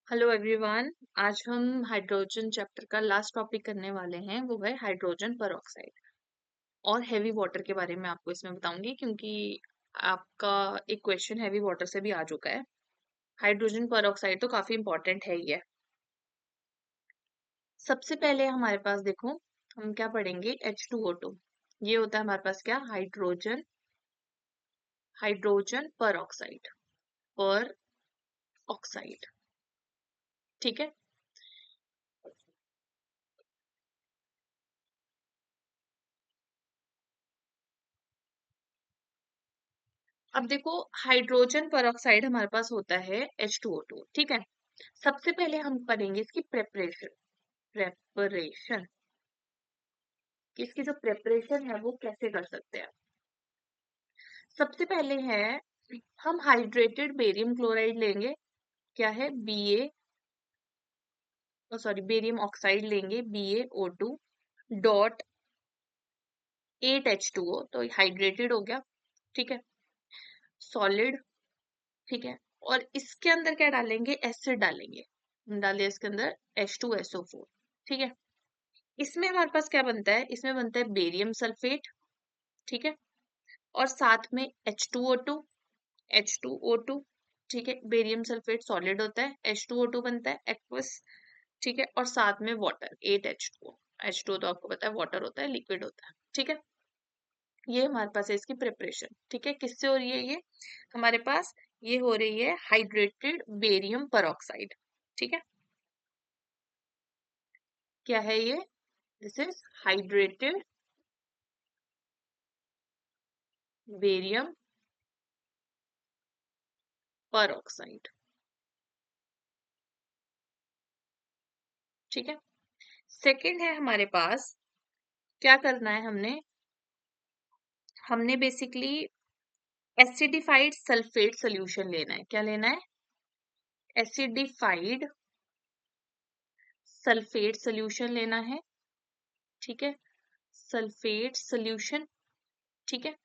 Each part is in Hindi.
Hello everyone. आज हम हाइड्रोजन चैप्टर का लास्ट टॉपिक करने वाले हैं, वो है हाइड्रोजन परऑक्साइड। और हैवी वाटर के बारे में आपको इसमें बताऊंगी क्योंकि आपका एक क्वेश्चन हैवी वाटर से भी आ चुका है। हाइड्रोजन परऑक्साइड तो काफी इंपॉर्टेंट है ही है। सबसे पहले हमारे पास देखो, हम क्या पढ़ेंगे, H2O2। ये होता है हमारे पास क्या, हाइड्रोजन, हाइड्रोजन परऑक्साइड, पर ऑक्साइड। ठीक है। अब देखो, हाइड्रोजन परऑक्साइड हमारे पास होता है H2O2। ठीक है। सबसे पहले हम करेंगे इसकी प्रेपरेशन। प्रेपरेशन, कि इसकी जो प्रेपरेशन है वो कैसे कर सकते हैं। सबसे पहले है, हम हाइड्रेटेड बेरियम क्लोराइड लेंगे। क्या है, Ba, सॉरी बेरियम ऑक्साइड लेंगे, BaO2 डॉट 8H2O, तो हाइड्रेटेड हो गया। ठीक है, सॉलिड। ठीक है। और इसके अंदर क्या डालेंगे, एसिड डालेंगे। हम डालें इसके अंदर H2SO4। ठीक है। इसमें हमारे पास क्या बनता है, इसमें बनता है बेरियम सल्फेट। ठीक है। और साथ में H2O2, H2O2। ठीक है, बेरियम सल्फेट सॉलिड होता है, H2O2 बनता है एक्वस। ठीक है। और साथ में वाटर, 8H2O। H2O तो आपको पता है वाटर होता है, लिक्विड होता है। ठीक है। ये हमारे पास है इसकी प्रिपरेशन। ठीक है, किससे हो रही है ये, हमारे पास ये हो रही है हाइड्रेटेड बेरियम परऑक्साइड। ठीक है। क्या है ये, this is hydrated barium peroxide. ठीक है। सेकंड है हमारे पास, क्या करना है हमने, हमने बेसिकली एसिडिफाइड सल्फेट सोल्यूशन लेना है। क्या लेना है, एसिडिफाइड सल्फेट सोल्यूशन लेना है। ठीक है, सल्फेट सोल्यूशन। ठीक है।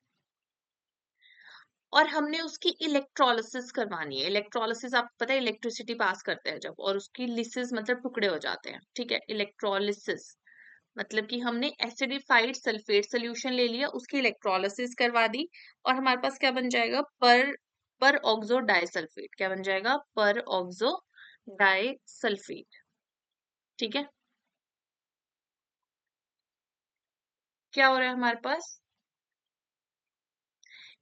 और हमने उसकी इलेक्ट्रोलिसिस करवानी है। इलेक्ट्रोलिसिस आपको पता है, इलेक्ट्रिसिटी पास करते हैं जब, और उसकी लिसिस मतलब टुकड़े हो जाते हैं। ठीक है, इलेक्ट्रोलिसिस मतलब कि हमने एसिडिफाइड सल्फेट सोल्यूशन ले लिया, उसकी इलेक्ट्रोलिसिस करवा दी, और हमारे पास क्या बन जाएगा, पर ऑक्सो डाइसल्फेट। क्या बन जाएगा, पर ऑक्सो डाइसल्फेट। ठीक है। क्या हो रहा है हमारे पास,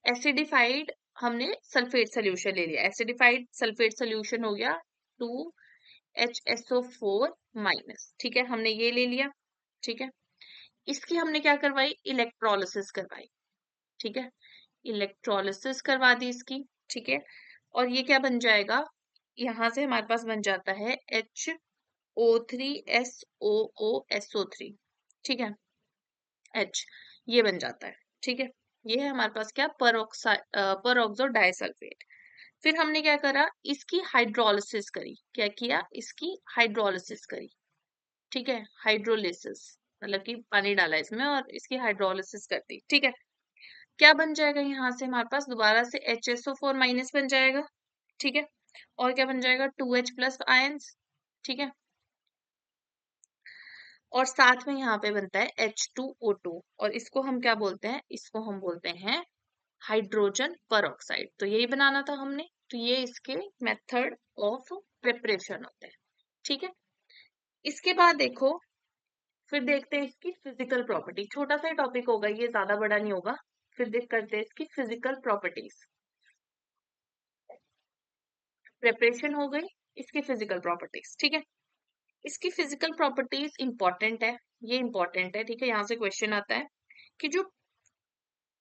एसिडिफाइड, हमने सल्फेट सोल्यूशन ले लिया, एसिडिफाइड सल्फेट सोल्यूशन हो गया 2HSO4 माइनस। ठीक है, हमने ये ले लिया। ठीक है। इसकी हमने क्या करवाई, इलेक्ट्रोलिसिस करवाई। ठीक है, इलेक्ट्रोलिसिस करवा दी इसकी। ठीक है। और ये क्या बन जाएगा, यहां से हमारे पास बन जाता है HO3SOOSO3। ठीक है, H, ये बन जाता है। ठीक है। ये है हमारे पास क्या, परऑक्सो डाइसल्फेट। फिर हमने क्या करा, इसकी हाइड्रोलिसिस करी। क्या किया, इसकी हाइड्रोलिसिस करी। ठीक है, हाइड्रोलिसिस मतलब कि पानी डाला इसमें और इसकी हाइड्रोलिसिस कर दी। ठीक है। क्या बन जाएगा, यहाँ से हमारे पास दोबारा से HSO4 माइनस बन जाएगा। ठीक है। और क्या बन जाएगा, 2H प्लस आयंस। ठीक है। और साथ में यहाँ पे बनता है H2O2, और इसको हम क्या बोलते हैं, इसको हम बोलते हैं हाइड्रोजन परऑक्साइड। तो यही बनाना था हमने। तो ये इसके मेथड ऑफ प्रिपरेशन होते हैं। ठीक है। इसके बाद देखो, फिर देखते हैं इसकी फिजिकल प्रॉपर्टी। छोटा सा टॉपिक होगा ये, ज्यादा बड़ा नहीं होगा। फिर देख करते हैं इसकी फिजिकल प्रॉपर्टीज। प्रिपरेशन हो गई, इसकी फिजिकल प्रॉपर्टीज। ठीक है। इसकी फिजिकल प्रॉपर्टीज इंपॉर्टेंट है, ये इंपॉर्टेंट है। ठीक है, यहाँ से क्वेश्चन आता है कि जो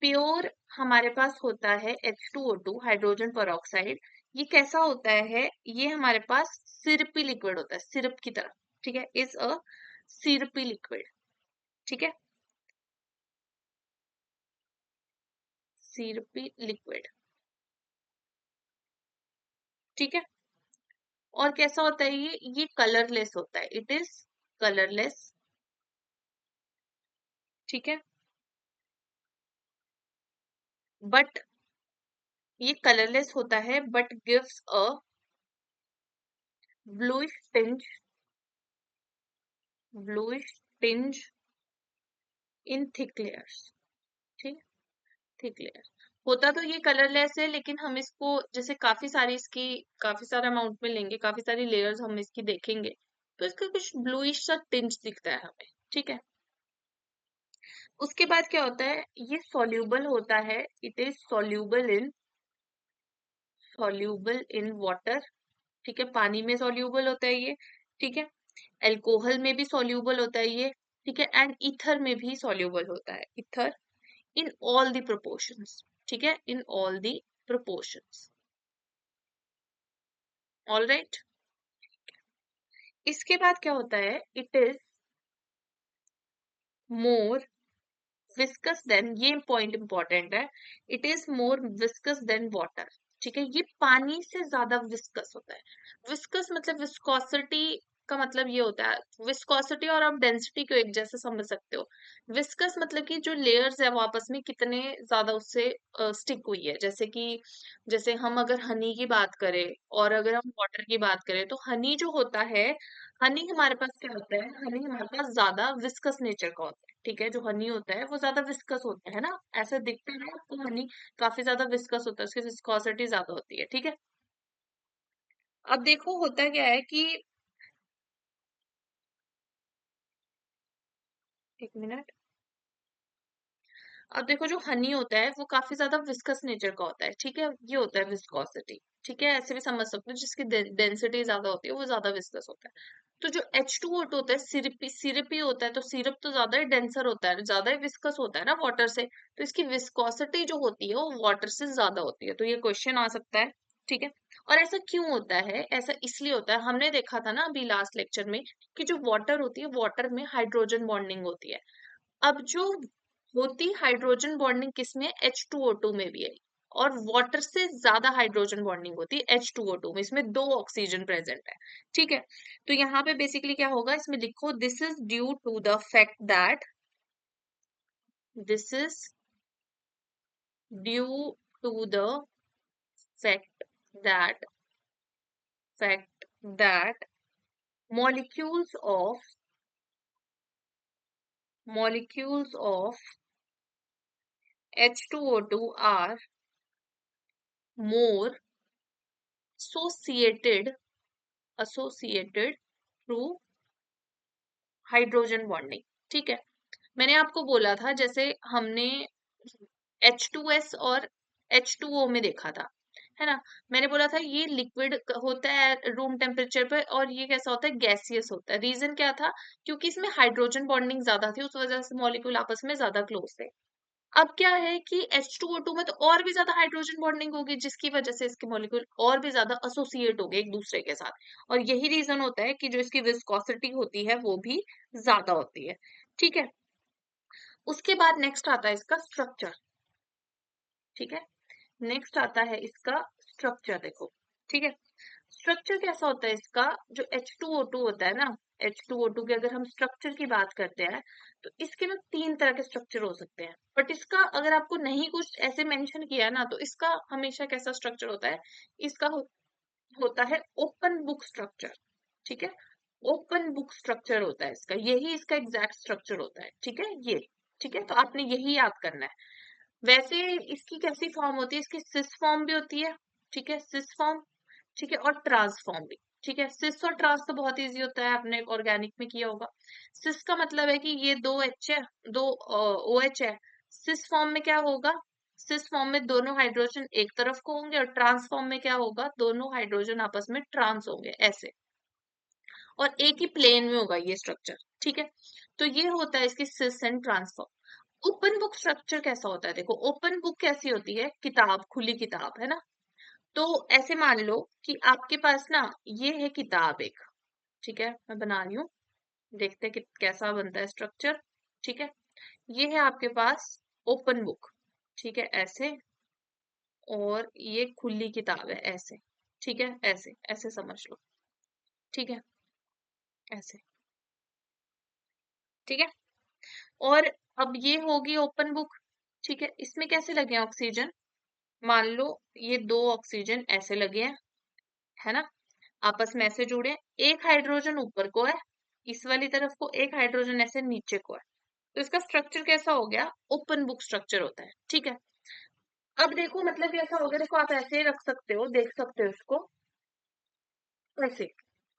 प्योर हमारे पास होता है H2O2 हाइड्रोजन परऑक्साइड, ये कैसा होता है, ये हमारे पास सिरपी लिक्विड होता है, सिरप की तरह। ठीक है, इज अ सिरपी लिक्विड। ठीक है, सिरपी लिक्विड। ठीक है। और कैसा होता है ये कलरलेस होता है, इट इज कलरलेस। ठीक है, बट ये कलरलेस होता है, but gives a bluish tinge, bluish tinge in thick layers, ठीक, थिक लेयर। होता तो ये कलरलेस है, लेकिन हम इसको जैसे काफी सारी इसकी काफी सारे अमाउंट में लेंगे, काफी सारी लेयर्स हम इसकी देखेंगे, तो इसका कुछ ब्लूइश सा टिंज दिखता है हमें, ठीक है। उसके बाद क्या होता है, ये सॉल्यूबल होता है, it is soluble in water, ठीक है, पानी में सॉल्यूबल होता है ये, ठीक है, अल्कोहल में भी सॉल्यूबल होता है ये, ठीक है, एंड ईथर में भी सॉल्यूबल होता है, ether, in all the proportions, ठीक है, in all the proportions, all right. इसके बाद क्या होता है, it is more viscous than, ये पॉइंट इंपॉर्टेंट है, it is more viscous than water, ठीक है, ये पानी से ज्यादा विस्कस होता है। विस्कस मतलब विस्कोसिटी का मतलब ये होता है, विस्कोसिटी और आप डेंसिटी को एक जैसे समझ सकते हो। विस्कस मतलब कि जो लेयर्स है वो आपस में कितने ज्यादा उससे स्टिक हुई है, जैसे कि जैसे हम अगर हनी की बात करें और अगर हम वाटर की बात करें, तो हनी जो होता है, हनी हमारे पास क्या होता है, हनी हमारे पास ज्यादा विस्कस नेचर का होता है, ठीक है, जो हनी होता है वो ज्यादा विस्कस होता है ना, ऐसा दिखता है ना आपको, हनी काफी ज्यादा विस्कस होता है, उसकी विस्कोसिटी ज्यादा होती है, ठीक है। अब देखो होता क्या है कि, एक मिनट, अब देखो जो हनी होता है वो काफी ज्यादा विस्कस नेचर का होता है, ठीक है, ये होता है विस्कोसिटी, ठीक है, ऐसे भी समझ सकते हो, जिसकी डेंसिटी ज्यादा होती है वो ज्यादा विस्कस होता है। तो जो H2O2 होता है, सिरपी सिरपी होता है, तो सिरप तो ज्यादा ही डेंसर होता है, ज्यादा ही विस्कस होता है ना वाटर से, तो इसकी विस्कोसिटी जो होती है वो वाटर से ज्यादा होती है, तो ये क्वेश्चन आ सकता है, ठीक है। और ऐसा क्यों होता है, ऐसा इसलिए होता है, हमने देखा था ना अभी लास्ट लेक्चर में कि जो वाटर होती है, वाटर में हाइड्रोजन बॉन्डिंग होती है। अब जो होती हाइड्रोजन बॉन्डिंग किसमें, H2O2 में भी है, और वाटर से ज्यादा हाइड्रोजन बॉन्डिंग होती है H2O2 में, इसमें 2 ऑक्सीजन प्रेजेंट है, ठीक है। तो यहाँ पे बेसिकली क्या होगा, इसमें लिखो, this is due to the fact that, this is due to the fact that fact that molecules of molecules of H2O2 are more associated through hydrogen bonding, ठीक है। मैंने आपको बोला था, जैसे हमने H2S और H2O में देखा था, है ना, मैंने बोला था ये लिक्विड होता है रूम टेम्परेचर पे, और ये कैसा होता है, गैसियस होता है। रीजन क्या था, क्योंकि इसमें हाइड्रोजन बॉन्डिंग ज्यादा थी, उस वजह से मॉलिक्यूल आपस में ज्यादा क्लोज थे। अब क्या है कि H2O2 में तो और भी ज्यादा हाइड्रोजन बॉन्डिंग होगी, जिसकी वजह से इसके मॉलिक्यूल और भी ज्यादा एसोसिएट हो गए एक दूसरे के साथ, और यही रीजन होता है कि जो इसकी विस्कोसिटी होती है वो भी ज्यादा होती है, ठीक है। उसके बाद नेक्स्ट आता है इसका स्ट्रक्चर, ठीक है, नेक्स्ट आता है इसका स्ट्रक्चर, देखो, ठीक है। स्ट्रक्चर कैसा होता है इसका, जो H2O2 होता है ना, H2O2 के अगर हम स्ट्रक्चर की बात करते हैं, तो इसके ना 3 तरह के स्ट्रक्चर हो सकते हैं, बट इसका अगर आपको नहीं कुछ ऐसे मेंशन किया ना, तो इसका हमेशा कैसा स्ट्रक्चर होता है, इसका होता है ओपन बुक स्ट्रक्चर, ठीक है, ओपन बुक स्ट्रक्चर होता है इसका, यही इसका एग्जैक्ट स्ट्रक्चर होता है, ठीक है, ये, ठीक है, तो आपने यही याद करना है। वैसे इसकी कैसी फॉर्म होती है, इसकी सिस फॉर्म भी होती है, ठीक है, सिस फॉर्म, ठीक है, और ट्रांस फॉर्म भी, ठीक है। सिस और ट्रांस तो बहुत इजी होता है, आपने ऑर्गेनिक में किया होगा। सिस का मतलब है कि ये 2 H है, 2 OH है। सिस फॉर्म में क्या होगा, सिस फॉर्म में दोनों हाइड्रोजन एक तरफ को होंगे, और ट्रांस फॉर्म में क्या होगा, दोनों हाइड्रोजन आपस में ट्रांस होंगे ऐसे, और एक ही प्लेन में होगा ये स्ट्रक्चर, ठीक है। तो ये होता है इसकी cis and trans form. Open book structure कैसा होता है, देखो ओपन बुक कैसी होती है, किताब, खुली किताब, है ना। तो ऐसे मान लो कि आपके पास ना ये है किताब एक, ठीक है, मैं बना रही हूँ, देखते हैं कि कैसा बनता है स्ट्रक्चर, ठीक है। ये है आपके पास ओपन बुक, ठीक है, ऐसे, और ये खुली किताब है ऐसे, ठीक है, ऐसे ऐसे समझ लो, ठीक है, ऐसे, ठीक है। और अब ये होगी ओपन बुक, ठीक है, इसमें कैसे लगे हैं ऑक्सीजन, मान लो ये 2 ऑक्सीजन ऐसे लगे हैं, है ना, आपस में ऐसे जुड़े, एक हाइड्रोजन ऊपर को है इस वाली तरफ को, एक हाइड्रोजन ऐसे नीचे को है। तो इसका स्ट्रक्चर कैसा हो गया, ओपन बुक स्ट्रक्चर होता है, ठीक है। अब देखो मतलब कैसा हो गया, देखो आप ऐसे रख सकते हो, देख सकते हो इसको ऐसे,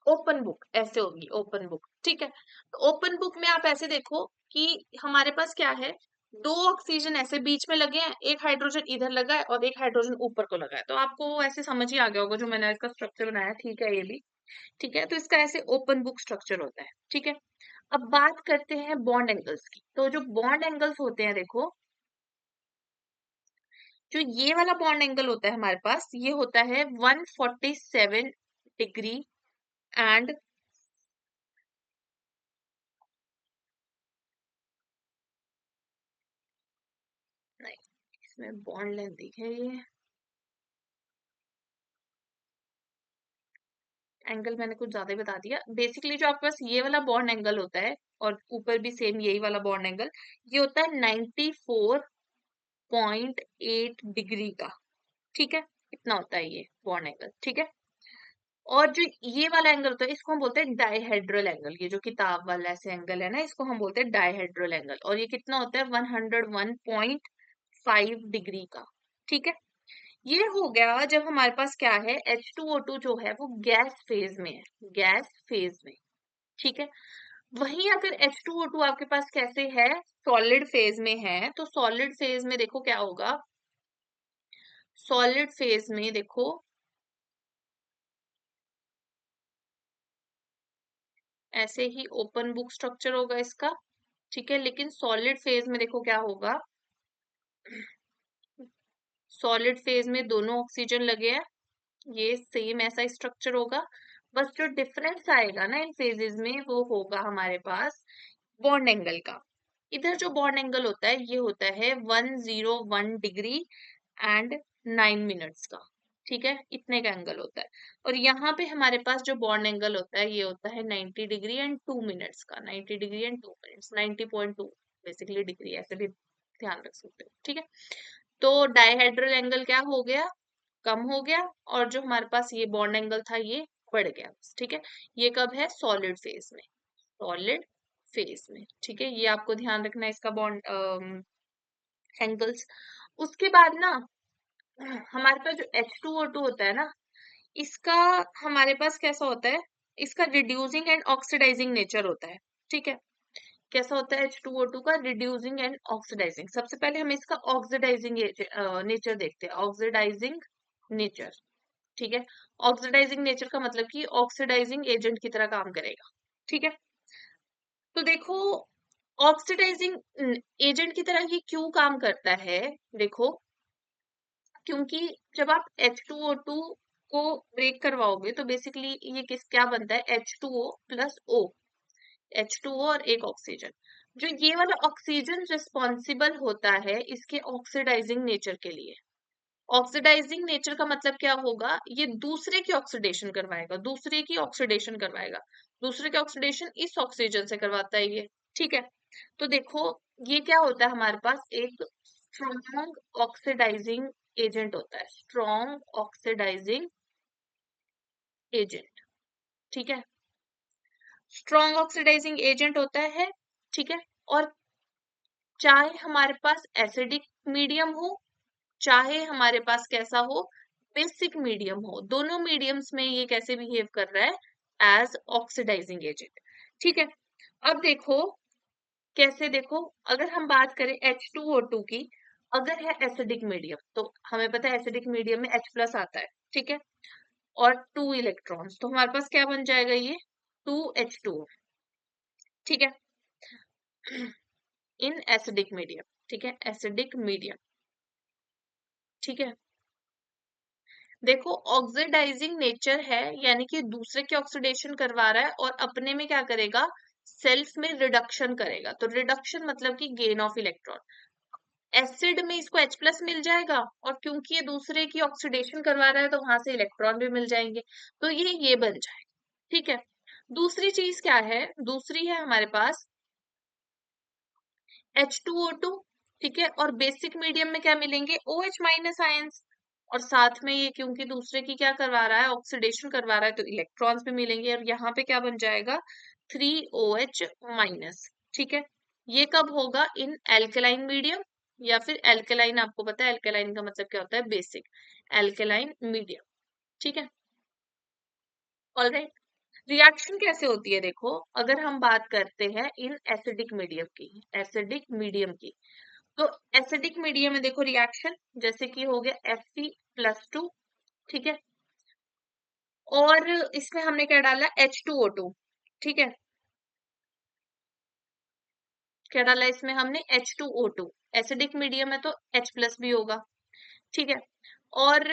ओपन बुक ऐसे होगी ओपन बुक, ठीक है। तो ओपन बुक में आप ऐसे देखो कि हमारे पास क्या है, दो ऑक्सीजन ऐसे बीच में लगे हैं, एक हाइड्रोजन इधर लगा है और एक हाइड्रोजन ऊपर को लगा है। तो आपको वो ऐसे समझ ही आ गया होगा जो मैंने इसका स्ट्रक्चर बनाया, ठीक है ये भी, ठीक है। तो इसका ऐसे ओपन बुक स्ट्रक्चर होता है, ठीक है। अब बात करते हैं बॉन्ड एंगल्स की। तो जो बॉन्ड एंगल्स होते हैं देखो, जो ये वाला बॉन्ड एंगल होता है हमारे पास, ये होता है 147 डिग्री एंड, नहीं इसमें बॉन्ड लेंथ है ये, एंगल मैंने कुछ ज्यादा ही बता दिया। बेसिकली जो आपके पास ये वाला बॉन्ड एंगल होता है और ऊपर भी सेम यही वाला बॉन्ड एंगल, ये होता है 94.8 डिग्री का, ठीक है। इतना होता है ये बॉन्ड एंगल, ठीक है। और जो ये वाला एंगल होता है इसको हम बोलते हैं डायहेड्रल एंगल, ये जो किताब वाला ऐसे एंगल है ना, इसको हम बोलते हैं डायहेड्रल एंगल। और ये कितना होता है 101.5 डिग्री का, ठीक है। ये हो गया जब हमारे पास क्या है, H2O2 जो है वो गैस फेज में है, गैस फेज में, ठीक है। वहीं अगर H2O2 आपके पास कैसे है, सॉलिड फेज में है, तो सॉलिड फेज में देखो क्या होगा, सॉलिड फेज में देखो ऐसे ही ओपन बुक स्ट्रक्चर होगा इसका, ठीक है। लेकिन सॉलिड फेज में देखो क्या होगा, सॉलिड फेज में दोनों ऑक्सीजन लगे हैं, ये सेम ऐसा स्ट्रक्चर होगा। बस जो डिफरेंस आएगा ना इन फेजेस में वो होगा हमारे पास बॉन्ड एंगल का। इधर जो बॉन्ड एंगल होता है ये होता है 101 डिग्री एंड 9 मिनट्स का, ठीक है। इतने का एंगल होता है। और यहाँ पे हमारे पास जो बॉन्ड एंगल होता है ये होता है 90 डिग्री एंड 2 मिनट्स का, 90 degree and 2 minutes, 90.2 basically degree, ऐसे भी ध्यान रख सकते हो, ठीक है। तो डायहेड्रल एंगल क्या हो गया, कम हो गया, और जो हमारे पास ये बॉन्ड एंगल था ये बढ़ गया, ठीक है। ये कब है, सॉलिड फेज में, सॉलिड फेज में, ठीक है। ये आपको ध्यान रखना है इसका बॉन्ड एंगल्स। उसके बाद ना हमारे पास जो H2O2 होता है ना, इसका हमारे पास कैसा होता है, इसका रिड्यूसिंग एंड ऑक्सीडाइजिंग नेचर होता है, ठीक है। कैसा होता है H2O2 का, रिड्यूसिंग एंड ऑक्सीडाइजिंग। सबसे पहले हम इसका ऑक्सीडाइजिंग नेचर देखते हैं, ऑक्सीडाइजिंग नेचर, ठीक है। ऑक्सीडाइजिंग नेचर का मतलब कि ऑक्सीडाइजिंग एजेंट की तरह काम करेगा, ठीक है। तो देखो ऑक्सीडाइजिंग एजेंट की तरह ये क्यों काम करता है, देखो क्योंकि जब आप H2O2 को ब्रेक करवाओगे तो बेसिकली ये किस क्या बनता है, H2O प्लस O, H2O और एक ऑक्सीजन। जो ये वाला ऑक्सीजन रिस्पॉन्सिबल होता है इसके ऑक्सीडाइजिंग नेचर के लिए। ऑक्सीडाइजिंग नेचर का मतलब क्या होगा, ये दूसरे की ऑक्सीडेशन करवाएगा, दूसरे की ऑक्सीडेशन करवाएगा, दूसरे की ऑक्सीडेशन इस ऑक्सीजन से करवाता है ये, ठीक है। तो देखो ये क्या होता है हमारे पास, एक स्ट्रॉन्ग ऑक्सीडाइजिंग एजेंट होता है, स्ट्रॉन्ग ऑक्सीडाइजिंग एजेंट, ठीक है। स्ट्रॉन्ग ऑक्सीडाइजिंग एजेंट होता है, ठीक है। और चाहे हमारे पास एसिडिक मीडियम हो, चाहे हमारे पास कैसा हो, बेसिक मीडियम हो, दोनों मीडियम्स में ये कैसे बिहेव कर रहा है, एज ऑक्सीडाइजिंग एजेंट, ठीक है। अब देखो कैसे, देखो अगर हम बात करें H2O2 की, अगर है एसिडिक मीडियम तो हमें पता है एसिडिक मीडियम में H प्लस आता है, ठीक है। और 2 इलेक्ट्रॉन्स, तो हमारे पास क्या बन जाएगा ये 2H2O, ठीक है। इन एसिडिक मीडियम, ठीक है, एसिडिक मीडियम, ठीक है। देखो ऑक्सीडाइजिंग नेचर है, यानी कि दूसरे के ऑक्सीडेशन करवा रहा है और अपने में क्या करेगा, सेल्फ में रिडक्शन करेगा। तो रिडक्शन मतलब कि गेन ऑफ इलेक्ट्रॉन, एसिड में इसको H प्लस मिल जाएगा और क्योंकि ये दूसरे की ऑक्सीडेशन करवा रहा है तो वहां से इलेक्ट्रॉन भी मिल जाएंगे, तो ये बन जाएगा, ठीक है। दूसरी चीज क्या है, दूसरी है हमारे पास H2O2, ठीक है। और बेसिक मीडियम में क्या मिलेंगे, OH माइनस आयंस। और साथ में ये क्योंकि दूसरे की क्या करवा रहा है, ऑक्सीडेशन करवा रहा है, तो इलेक्ट्रॉन्स भी मिलेंगे और यहाँ पे क्या बन जाएगा 3OH माइनस। ठीक है, ये कब होगा, इन एल्केलाइन मीडियम, या फिर एल्केलाइन, आपको पता है एल्केलाइन का मतलब क्या होता है, बेसिक एल्केलाइन मीडियम। ठीक है, ऑलराइट। रिएक्शन कैसे होती है देखो, अगर हम बात करते हैं इन एसिडिक मीडियम की, एसिडिक मीडियम की, तो एसिडिक मीडियम में देखो रिएक्शन जैसे कि हो गया Fe+2। ठीक है, और इसमें हमने क्या डाला, H2O2। ठीक है, क्या डाला इसमें हमने, H2O2। एसिडिक मीडियम है तो H+ भी होगा। ठीक है, और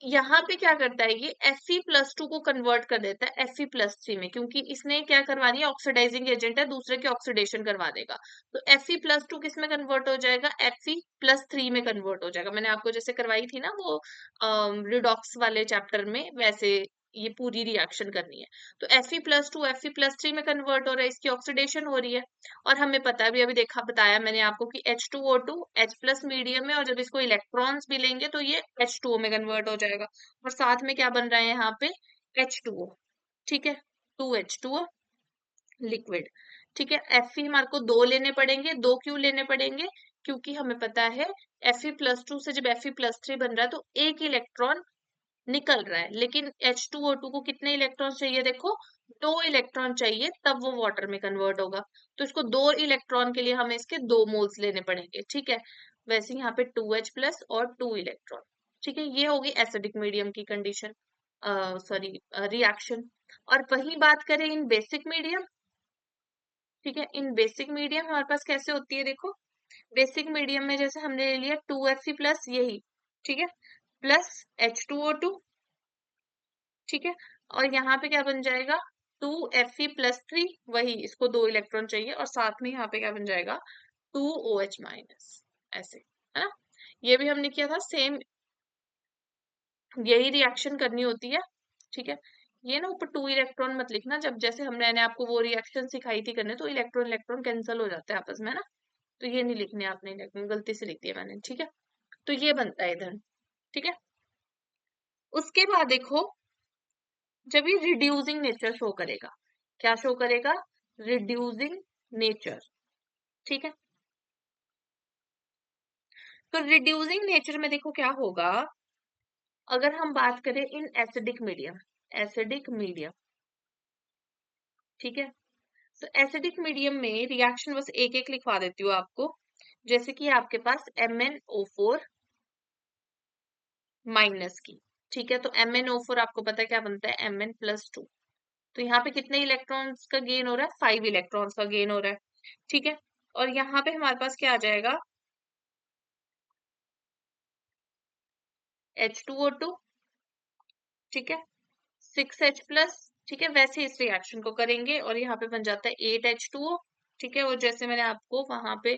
यहाँ पे क्या करता है ये, Fe+2 को कन्वर्ट कर देता है Fe+3 में, क्योंकि इसने क्या करवानी है, ऑक्सीडाइजिंग एजेंट है, दूसरे की ऑक्सीडेशन करवा देगा। तो Fe+2 किस में कन्वर्ट हो जाएगा, Fe+3 में कन्वर्ट हो जाएगा। मैंने आपको जैसे करवाई थी ना वो रिडॉक्स वाले चैप्टर में, वैसे ये पूरी रिएक्शन करनी है। तो Fe+2 Fe+3 में कन्वर्ट हो रहा है, इसकी ऑक्सीडेशन हो रही है। और हमें पता है, भी अभी देखा, बताया मैंने आपको कि H2O2 H+ मीडियम है, और जब इसको इलेक्ट्रॉन्स मिलेंगे तो ये H2O में कन्वर्ट हो जाएगा। और साथ में क्या बन रहा है यहाँ पे, H2O। ठीक है, 2H2O लिक्विड। ठीक है, Fe हमारे को 2 लेने पड़ेंगे। 2 क्यों लेने पड़ेंगे, क्योंकि हमें पता है Fe+2 से जब Fe+3 बन रहा है तो एक इलेक्ट्रॉन निकल रहा है, लेकिन H2O2 को कितने इलेक्ट्रॉन चाहिए, देखो 2 इलेक्ट्रॉन चाहिए, तब वो वाटर में कन्वर्ट होगा। तो इसको 2 इलेक्ट्रॉन के लिए हमें इसके 2 मोल्स लेने पड़ेंगे। ठीक है, वैसे यहाँ पे 2H+ और 2 इलेक्ट्रॉन। ठीक है, ये होगी एसिडिक मीडियम की कंडीशन, सॉरी रिएक्शन। और वही बात करें इन बेसिक मीडियम। ठीक है, इन बेसिक मीडियम हमारे पास कैसे होती है देखो, बेसिक मीडियम में जैसे हमने ले लिया 2Fe+ यही। ठीक है, प्लस H2O2। ठीक है, और यहाँ पे क्या बन जाएगा, 2Fe+3, वही इसको 2 इलेक्ट्रॉन चाहिए, और साथ में यहाँ पे क्या बन जाएगा, 2OH-, ऐसे, है ना। ये भी हमने किया था सेम, यही रिएक्शन करनी होती है। ठीक है, ये ना ऊपर 2 इलेक्ट्रॉन मत लिखना, जब जैसे मैंने आपको वो रिएक्शन सिखाई थी करने, तो इलेक्ट्रॉन इलेक्ट्रॉन कैंसिल हो जाते हैं आपस में, है ना। तो ये नहीं लिखने आपने, इलेक्ट्रॉन गलती से लिख दिया मैंने। ठीक है, तो ये बनता है इधर। ठीक है, उसके बाद देखो, जब ये रिड्यूसिंग नेचर शो करेगा, क्या शो करेगा, रिड्यूसिंग नेचर। ठीक है, तो रिड्यूसिंग नेचर में देखो क्या होगा, अगर हम बात करें in acidic medium, acidic medium. ठीक है, तो एसिडिक मीडियम में रिएक्शन बस एक एक लिखवा देती हूँ आपको, जैसे कि आपके पास MnO4 माइनस की। ठीक है, तो MnO4 आपको पता है क्या बनता है, Mn+2। तो यहाँ पे कितने इलेक्ट्रॉन्स का गेन हो रहा है, 5 इलेक्ट्रॉन्स का गेन हो रहा है। ठीक है, और यहाँ पे हमारे पास क्या आ जाएगा, H2O2। ठीक है, 6H+। ठीक है, वैसे इस रिएक्शन को करेंगे और यहाँ पे बन जाता है 8H2O। ठीक है, और जैसे मैंने आपको वहां पे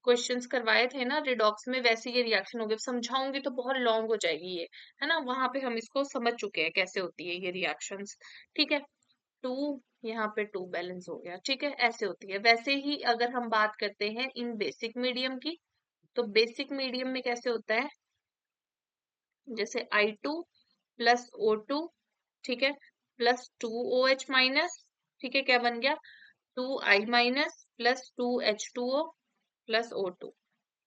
क्वेश्चंस करवाए थे ना रिडॉक्स में, वैसे ये रिएक्शन होगी। समझाऊंगी तो बहुत लॉन्ग हो जाएगी ये, है ना। वहां पे हम इसको समझ चुके हैं कैसे होती है ये रिएक्शंस। ठीक है, 2, यहाँ पे 2 बैलेंस हो गया। ठीक है, ऐसे होती है। वैसे ही अगर हम बात करते हैं इन बेसिक मीडियम की, तो बेसिक मीडियम में कैसे होता है, जैसे I2+O2। ठीक है, +2OH-। ठीक है, क्या बन गया, 2I- + 2H2O + O2।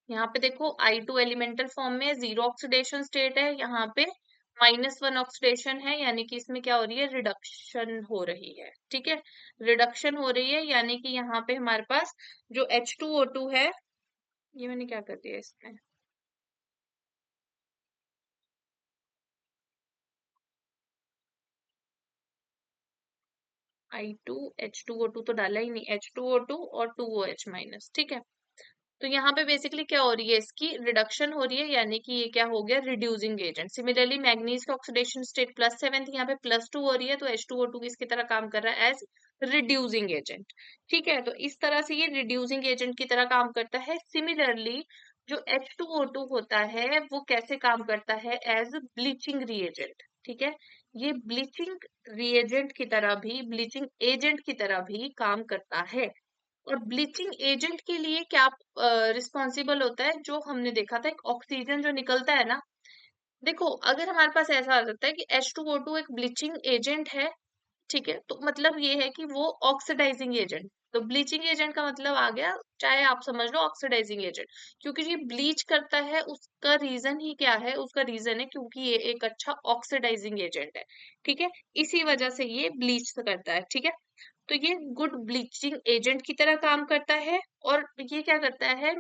यहाँ पे देखो I2 एलिमेंटल फॉर्म में, 0 ऑक्सीडेशन स्टेट है, यहाँ पे -1 ऑक्सीडेशन है, यानी कि इसमें क्या हो रही है, रिडक्शन हो रही है। ठीक है, रिडक्शन हो रही है, यानी कि यहाँ पे हमारे पास जो H2O2 है, ये मैंने क्या कर दिया इसमें, I2 H2O2 तो डाला ही नहीं, H2O2 और 2OH-। ठीक है, तो यहाँ पे बेसिकली क्या हो रही है, इसकी रिडक्शन हो रही है, यानी कि ये क्या हो गया, रिड्यूसिंग एजेंट। सिमिलरली मैग्नीज का ऑक्सीडेशन स्टेट +7 थी, यहाँ पे +2 हो रही है, तो H2O2 किसकी तरह काम कर रहा है, एज रिड्यूसिंग एजेंट। ठीक है, तो इस तरह से ये रिड्यूसिंग एजेंट की तरह काम करता है। सिमिलरली जो H2O2 होता है वो कैसे काम करता है, एज ब्लीचिंग रिएजेंट। ठीक है, ये ब्लीचिंग रिएजेंट की तरह भी, ब्लीचिंग एजेंट की तरह भी काम करता है। और ब्लीचिंग एजेंट के लिए क्या रिस्पॉन्सिबल होता है, जो हमने देखा था, एक ऑक्सीजन जो निकलता है ना, देखो अगर हमारे पास ऐसा आ सकता है कि H2O2 एक ब्लीचिंग एजेंट है, ठीक है, तो मतलब ये है कि वो ऑक्सीडाइजिंग एजेंट, तो ब्लीचिंग एजेंट का मतलब आ गया, चाहे आप समझ लो ऑक्सीडाइजिंग एजेंट, क्योंकि ये ब्लीच करता है उसका रीजन ही क्या है, उसका रीजन है क्योंकि ये एक अच्छा ऑक्सीडाइजिंग एजेंट है, ठीक है, इसी वजह से ये ब्लीच करता है, ठीक है। तो ये गुड ब्लीचिंग एजेंट की तरह काम करता है। और ये क्या करता है,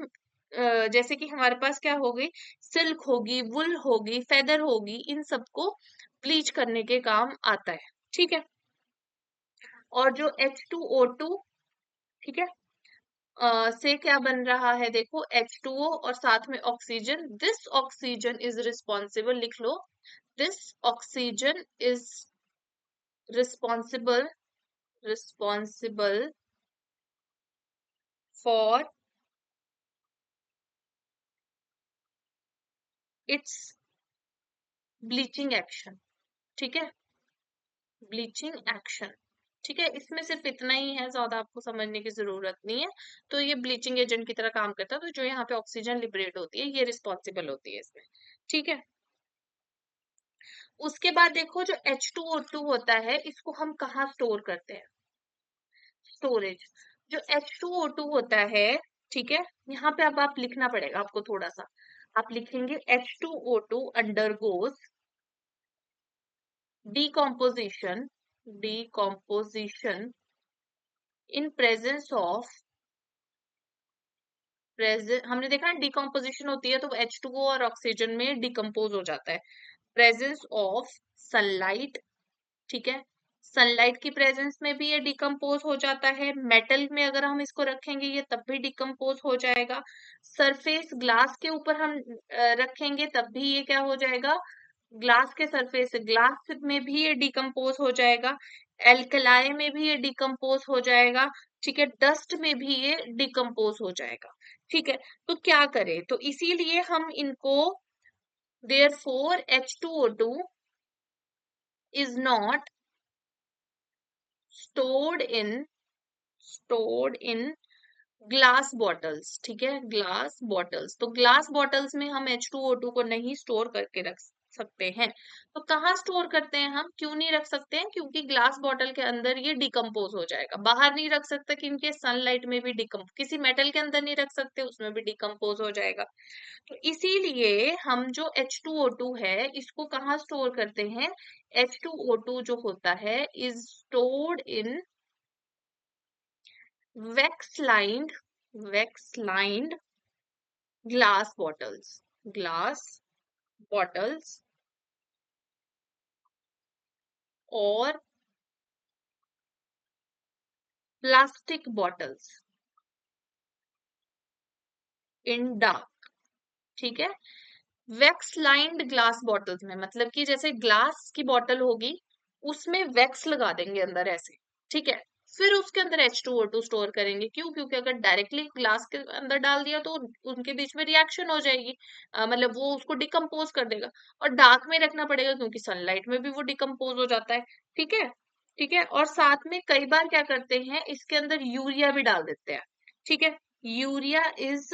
जैसे कि हमारे पास क्या हो गई, सिल्क होगी, वुल होगी, फेदर होगी, इन सबको ब्लीच करने के काम आता है, ठीक है। और जो H2O2, ठीक है, से क्या बन रहा है, देखो H2O और साथ में oxygen, this oxygen is responsible, लिख लो, this oxygen is responsible, responsible for its bleaching action, ठीक है, ब्लीचिंग एक्शन, ठीक है, इसमें सिर्फ इतना ही है, ज्यादा आपको समझने की जरूरत नहीं है। तो ये ब्लीचिंग एजेंट की तरह काम करता है, तो जो यहाँ पे ऑक्सीजन लिबरेट होती है ये रिस्पॉन्सिबल होती है इसमें, ठीक है। उसके बाद देखो जो H2O2 होता है इसको हम कहाँ स्टोर करते हैं, स्टोरेज। जो H2O2 होता है, ठीक है, यहाँ पे अब आप लिखना पड़ेगा आपको थोड़ा सा, आप लिखेंगे H2O2 undergoes decomposition, decomposition in presence of, present, हमने देखा ना डिकम्पोजिशन होती है तो H2O और ऑक्सीजन में डिकम्पोज हो जाता है, प्रेजेंस ऑफ सनलाइट, ठीक है, सनलाइट की प्रेजेंस में भी ये डिकम्पोज हो जाता है, मेटल में अगर हम इसको रखेंगे ये तब भी डिकम्पोज हो जाएगा, सरफेस ग्लास के ऊपर हम रखेंगे तब भी ये क्या हो जाएगा, ग्लास के सरफेस, ग्लास में भी ये डिकम्पोज हो जाएगा, एल्कलाई में भी ये डिकम्पोज हो जाएगा, ठीक है, डस्ट में भी ये डिकम्पोज हो जाएगा, ठीक है। तो क्या करें, तो इसीलिए हम इनको, therefore H2O2 is not stored in, stored in glass bottles, ठीक है, ग्लास बॉटल्स, तो ग्लास बॉटल्स में हम H2O2 को नहीं स्टोर करके रख सकते हैं। तो कहाँ स्टोर करते हैं हम, क्यों नहीं रख सकते हैं, क्योंकि ग्लास बॉटल के अंदर ये डिकम्पोज हो जाएगा, बाहर नहीं रख सकते क्योंकि सनलाइट में भी डिकम्पोज, किसी मेटल के अंदर नहीं रख सकते उसमें भी डिकम्पोज हो जाएगा। तो इसीलिए हम जो H2O2 है इसको कहाँ स्टोर करते हैं, H2O2 जो होता है is stored in wax lined, wax lined glass bottles, glass bottles और प्लास्टिक बॉटल्स इन डार्क, ठीक है। वैक्स लाइंड ग्लास बॉटल्स में मतलब कि जैसे ग्लास की बॉटल होगी उसमें वैक्स लगा देंगे अंदर ऐसे, ठीक है, फिर उसके अंदर H2O2 स्टोर करेंगे, क्यों, क्योंकि अगर डायरेक्टली ग्लास के अंदर डाल दिया तो उनके बीच में रिएक्शन हो जाएगी, मतलब वो उसको डिकम्पोज कर देगा, और डार्क में रखना पड़ेगा क्योंकि सनलाइट में भी वो डिकम्पोज हो जाता है, ठीक है, ठीक है। और साथ में कई बार क्या करते हैं इसके अंदर यूरिया भी डाल देते हैं, ठीक है, urea is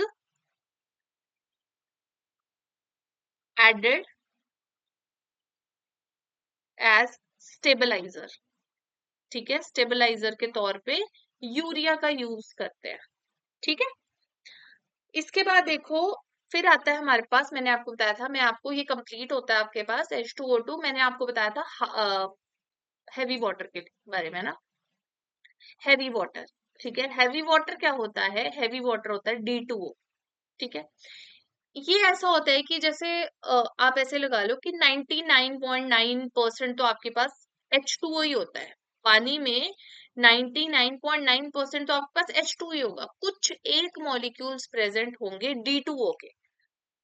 added as stabiliser, ठीक है, स्टेबलाइजर के तौर पे यूरिया का यूज करते हैं, ठीक है। इसके बाद देखो फिर आता है हमारे पास, मैंने आपको बताया था, मैं आपको ये कंप्लीट होता है आपके पास H2O2, मैंने आपको बताया था हैवी वाटर के बारे में ना, हैवी वाटर, ठीक है, हैवी वाटर क्या होता है, हैवी वाटर होता है D2O, ठीक है। ये ऐसा होता है कि जैसे आप ऐसे लगा लो कि 99.9% तो आपके पास H2O ही होता है, पानी में 99.9% तो आपके पास H2 ही होगा, कुछ एक मॉलिक्यूल्स प्रेजेंट होंगे D2O के।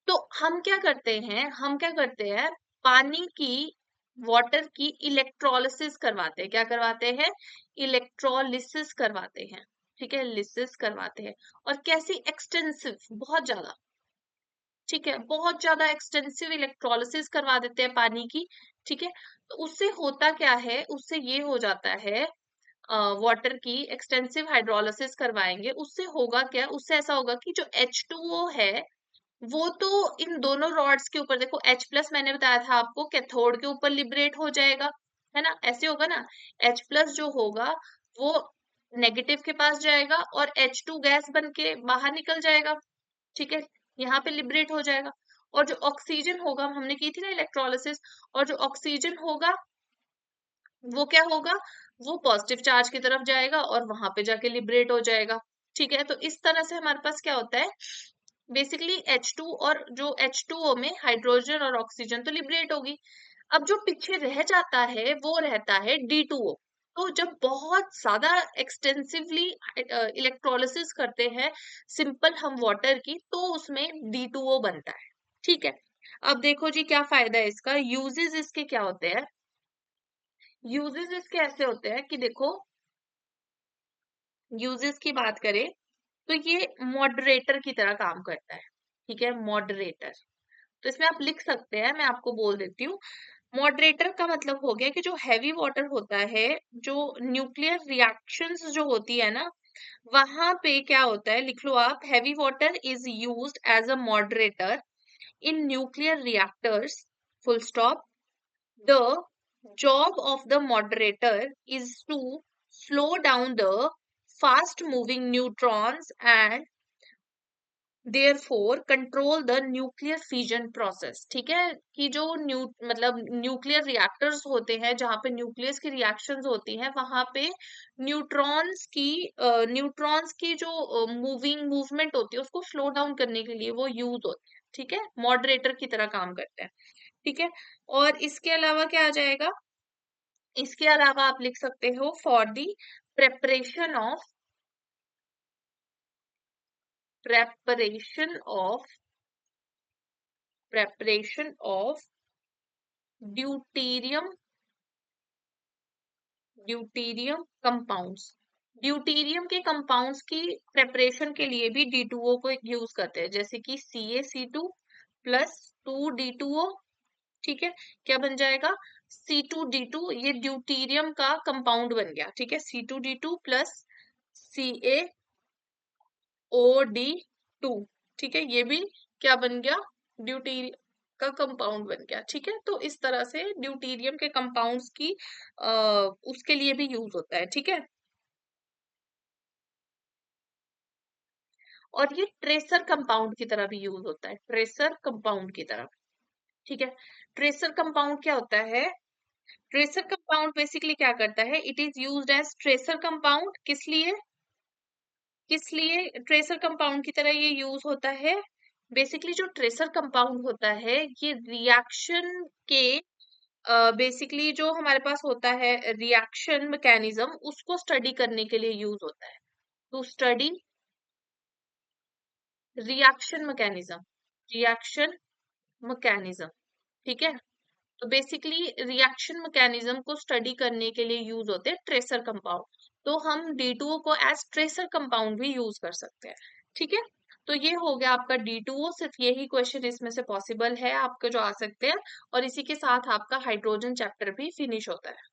तो हम क्या करते हैं, हम क्या करते हैं, पानी की, वाटर की इलेक्ट्रोलिसिस करवाते हैं, क्या करवाते हैं, इलेक्ट्रोलिसिस करवाते हैं, ठीक है, लिसिस करवाते हैं, और कैसी, एक्सटेंसिव, बहुत ज्यादा, ठीक है, बहुत ज्यादा एक्सटेंसिव इलेक्ट्रोलिसिस करवा देते हैं पानी की, ठीक है। तो उससे होता क्या है, उससे ये हो जाता है, वाटर की एक्सटेंसिव हाइड्रोलिसिस करवाएंगे, उससे होगा क्या, उससे ऐसा होगा कि जो H2O है वो तो इन दोनों रॉड्स के ऊपर देखो, H प्लस मैंने बताया था आपको कैथोड के ऊपर लिबरेट हो जाएगा, है ना, ऐसे होगा ना। H प्लस जो होगा वो नेगेटिव के पास जाएगा और H2 गैस बन के बाहर निकल जाएगा, ठीक है, यहाँ पे लिबरेट हो जाएगा। और जो ऑक्सीजन होगा, हमने की थी ना इलेक्ट्रोलिसिस, और जो ऑक्सीजन होगा वो क्या होगा, वो पॉजिटिव चार्ज की तरफ जाएगा और वहां पे जाके लिबरेट हो जाएगा, ठीक है। तो इस तरह से हमारे पास क्या होता है, बेसिकली H2 और जो H2O में हाइड्रोजन और ऑक्सीजन तो लिबरेट होगी। अब जो पीछे रह जाता है वो रहता है D2O। तो जब बहुत ज्यादा एक्सटेंसिवली इलेक्ट्रोलिसिस करते हैं सिंपल हम वाटर की, तो उसमें D2O बनता है, ठीक है। अब देखो जी क्या फायदा है इसका, यूजेस इसके क्या होते हैं। यूजेस इसके ऐसे होते हैं कि देखो, यूजेस की बात करें तो ये मॉडरेटर की तरह काम करता है, ठीक है, मॉडरेटर। तो इसमें आप लिख सकते हैं, मैं आपको बोल देती हूँ। मॉडरेटर का मतलब हो गया कि जो हैवी वाटर होता है, जो न्यूक्लियर रिएक्शंस जो होती है ना, वहां पे क्या होता है, लिख लो आप, heavy water is used as a moderator in nuclear reactors, full stop. The job of the moderator is to slow down the fast moving neutrons and therefore control the nuclear fission process, ठीक है। कि जो मतलब न्यूक्लियर रिएक्टर्स होते हैं जहां पे न्यूक्लियस की रिएक्शंस होती हैं, वहां पे न्यूट्रॉन्स की जो मूवमेंट होती है उसको स्लो डाउन करने के लिए वो यूज होते हैं, ठीक है, मॉडरेटर की तरह काम करते हैं, ठीक है। और इसके अलावा क्या आ जाएगा, इसके अलावा आप लिख सकते हो for the preparation of preparation of preparation of deuterium deuterium compounds. Deuterium के कंपाउंड्स की प्रेपरेशन के लिए भी D2O को यूज करते हैं, जैसे कि CaC2 प्लस 2D2O, ठीक है। क्या बन जाएगा, C2D2, ये ड्यूटीरियम का कंपाउंड बन गया, ठीक है, C2D2 प्लस CaOD2, ठीक है, ये भी क्या बन गया, ड्यूटीरियम का कंपाउंड बन गया, ठीक है। तो इस तरह से ड्यूटीरियम के कंपाउंड्स की उसके लिए भी यूज होता है, ठीक है। और ये ट्रेसर कंपाउंड की तरह भी यूज होता है, ट्रेसर कंपाउंड की तरह, ठीक है। ट्रेसर कंपाउंड क्या होता है, ट्रेसर कंपाउंड बेसिकली क्या करता है, it is used as tracer compound, किस लिए ट्रेसर कंपाउंड की तरह ये यूज होता है। बेसिकली जो ट्रेसर कंपाउंड होता है ये रिएक्शन के बेसिकली जो हमारे पास होता है रिएक्शन मैकेनिज्म, उसको स्टडी करने के लिए यूज होता है, to study reaction mechanism, reaction mechanism, ठीक है। तो बेसिकली रिएक्शन मैकेनिज्म को स्टडी करने के लिए यूज होते हैं ट्रेसर कंपाउंड। तो हम D2O को एज ट्रेसर कंपाउंड भी यूज कर सकते हैं, ठीक है। तो ये हो गया आपका D2O, सिर्फ यही क्वेश्चन इसमें से पॉसिबल है आपके जो आ सकते हैं, और इसी के साथ आपका हाइड्रोजन चैप्टर भी फिनिश होता है।